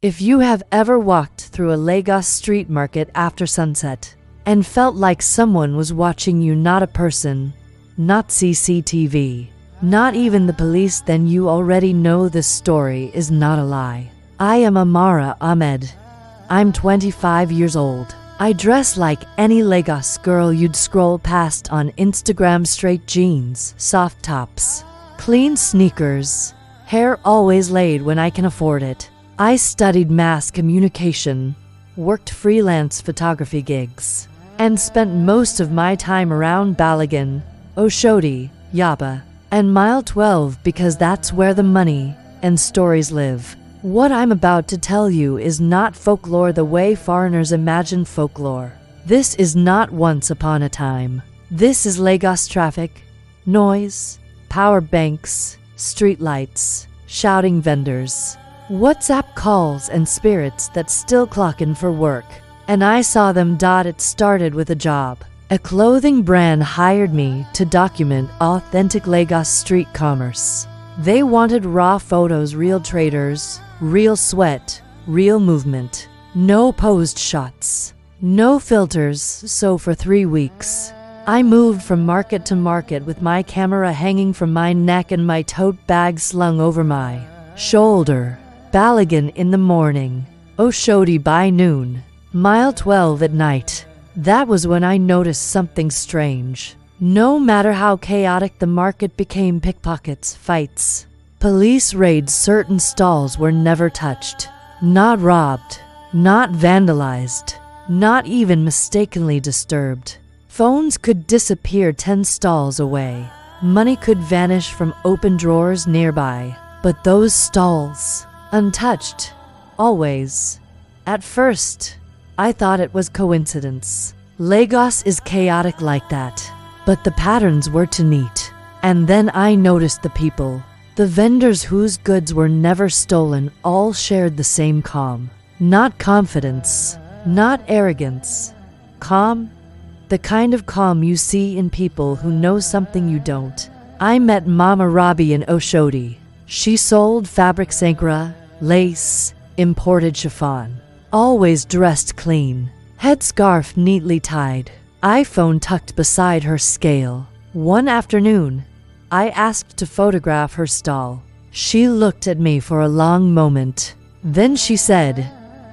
If you have ever walked through a Lagos street market after sunset and felt like someone was watching you, not a person, not CCTV, not even the police, then you already know this story is not a lie. I am Amara Ahmed. I'm 25 years old. I dress like any Lagos girl you'd scroll past on Instagram. Straight jeans, soft tops, clean sneakers, hair always laid when I can afford it. I studied mass communication, worked freelance photography gigs, and spent most of my time around Balogun, Oshodi, Yaba, and Mile 12 because that's where the money and stories live. What I'm about to tell you is not folklore the way foreigners imagine folklore. This is not once upon a time. This is Lagos traffic, noise, power banks, streetlights, shouting vendors, WhatsApp calls, and spirits that still clock in for work. And I saw them. It started with a job. A clothing brand hired me to document authentic Lagos street commerce. They wanted raw photos, real traders, real sweat, real movement. No posed shots, no filters. So for 3 weeks, I moved from market to market with my camera hanging from my neck and my tote bag slung over my shoulder. Balogun in the morning, Oshodi by noon, Mile 12 at night. That was when I noticed something strange. No matter how chaotic the market became, pickpockets, fights, police raids, certain stalls were never touched, not robbed, not vandalized, not even mistakenly disturbed. Phones could disappear 10 stalls away. Money could vanish from open drawers nearby. But those stalls, untouched, always. At first, I thought it was coincidence. Lagos is chaotic like that. But the patterns were too neat. And then I noticed the people. The vendors whose goods were never stolen all shared the same calm. Not confidence, not arrogance. Calm? The kind of calm you see in people who know something you don't. I met Mama Rabi in Oshodi. She sold fabric, sankara, lace, imported chiffon. Always dressed clean. Headscarf neatly tied. iPhone tucked beside her scale. One afternoon, I asked to photograph her stall. She looked at me for a long moment. Then she said,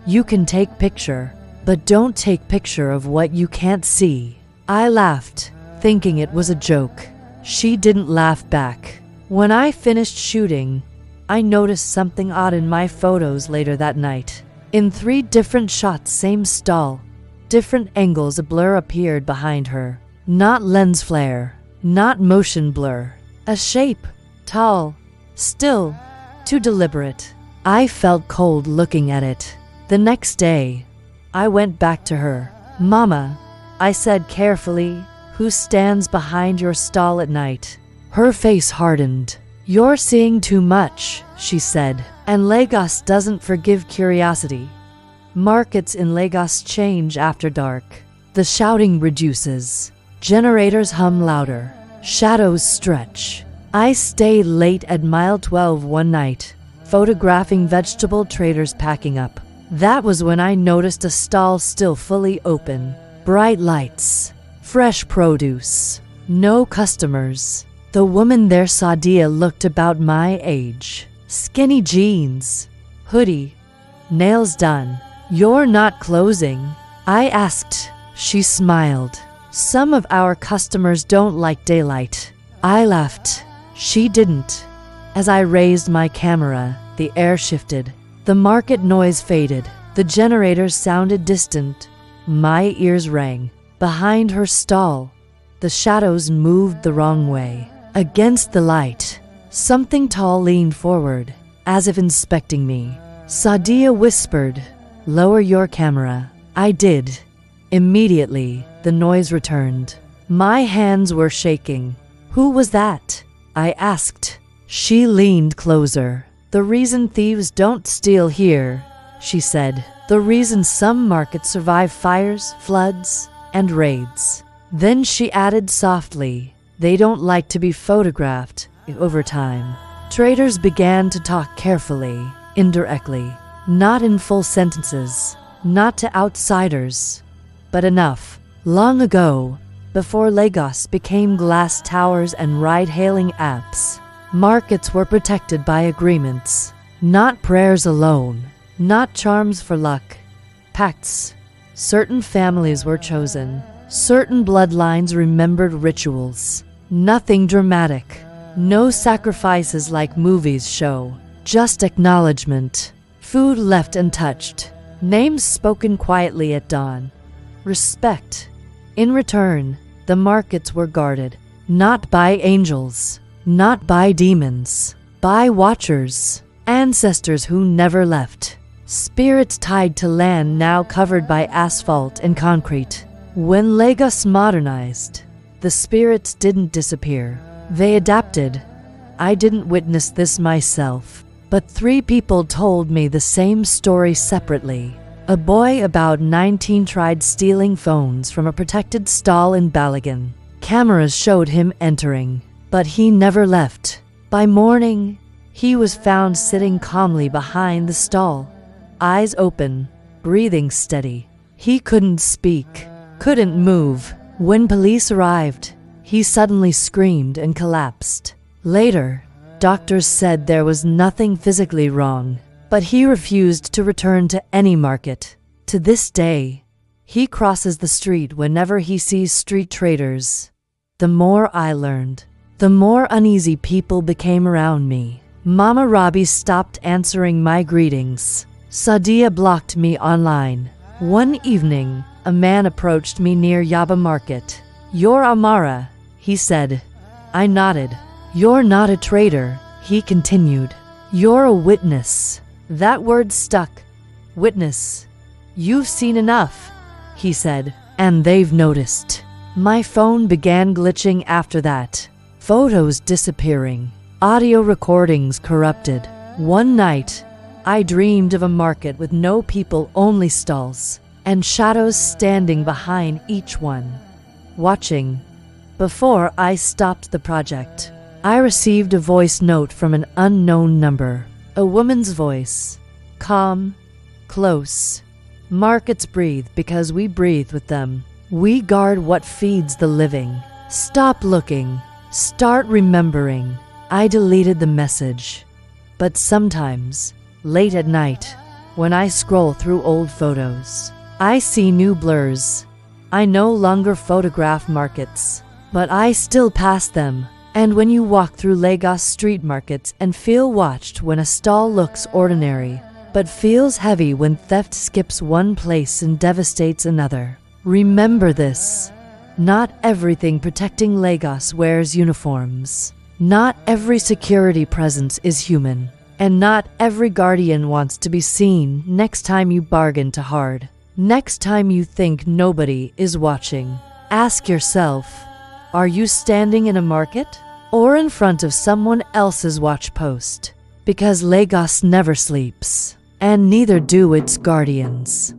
"You can take picture, but don't take picture of what you can't see." I laughed, thinking it was a joke. She didn't laugh back. When I finished shooting, I noticed something odd in my photos later that night. In 3 different shots, same stall, different angles, a blur appeared behind her. Not lens flare, not motion blur. A shape, tall, still, too deliberate. I felt cold looking at it. The next day, I went back to her. "Mama," I said carefully, "who stands behind your stall at night?" Her face hardened. "You're seeing too much," she said. And Lagos doesn't forgive curiosity. Markets in Lagos change after dark. The shouting reduces. Generators hum louder. Shadows stretch. I stayed late at Mile 12 one night, photographing vegetable traders packing up. That was when I noticed a stall still fully open. Bright lights. Fresh produce. No customers. The woman there, Sadia, looked about my age. Skinny jeans. Hoodie. Nails done. "You're not closing?" I asked. She smiled. "Some of our customers don't like daylight." I laughed. She didn't. As I raised my camera, the air shifted. The market noise faded. The generators sounded distant. My ears rang. Behind her stall, the shadows moved the wrong way. Against the light, something tall leaned forward, as if inspecting me. Sadia whispered, "Lower your camera." I did. Immediately, the noise returned. My hands were shaking. "Who was that?" I asked. She leaned closer. "The reason thieves don't steal here," she said. "The reason some markets survive fires, floods, and raids." Then she added softly, "They don't like to be photographed." Over time, traders began to talk carefully, indirectly. not in full sentences, not to outsiders, but enough. Long ago, before Lagos became glass towers and ride-hailing apps, markets were protected by agreements, not prayers alone, not charms for luck, pacts. Certain families were chosen, certain bloodlines remembered rituals. Nothing dramatic, no sacrifices like movies show, just acknowledgement. Food left untouched, names spoken quietly at dawn. Respect. In return, the markets were guarded, not by angels, not by demons, by watchers, ancestors who never left. Spirits tied to land now covered by asphalt and concrete. When Lagos modernized, the spirits didn't disappear. They adapted. I didn't witness this myself, but 3 people told me the same story separately. A boy about 19 tried stealing phones from a protected stall in Balogun. Cameras showed him entering, but he never left. By morning, he was found sitting calmly behind the stall, eyes open, breathing steady. He couldn't speak, couldn't move. When police arrived, he suddenly screamed and collapsed. Later, doctors said there was nothing physically wrong, but he refused to return to any market. To this day, he crosses the street whenever he sees street traders. The more I learned, the more uneasy people became around me. Mama Rabi stopped answering my greetings. Sadia blocked me online. One evening, a man approached me near Yaba Market. "You're Amara," he said. I nodded. "You're not a traitor," he continued. "You're a witness." That word stuck. Witness. "You've seen enough," he said, "and they've noticed." My phone began glitching after that. Photos disappearing. Audio recordings corrupted. One night, I dreamed of a market with no people, only stalls, and shadows standing behind each one, watching. Before I stopped the project, I received a voice note from an unknown number. A woman's voice. Calm, close. "Markets breathe because we breathe with them. We guard what feeds the living. Stop looking. Start remembering." I deleted the message. But sometimes, late at night, when I scroll through old photos, I see new blurs. I no longer photograph markets, but I still pass them. And when you walk through Lagos street markets and feel watched when a stall looks ordinary, but feels heavy when theft skips one place and devastates another, remember this. Not everything protecting Lagos wears uniforms. Not every security presence is human. And not every guardian wants to be seen next time you bargain too hard. Next time you think nobody is watching, ask yourself, are you standing in a market or in front of someone else's watch post? Because Lagos never sleeps, and neither do its guardians.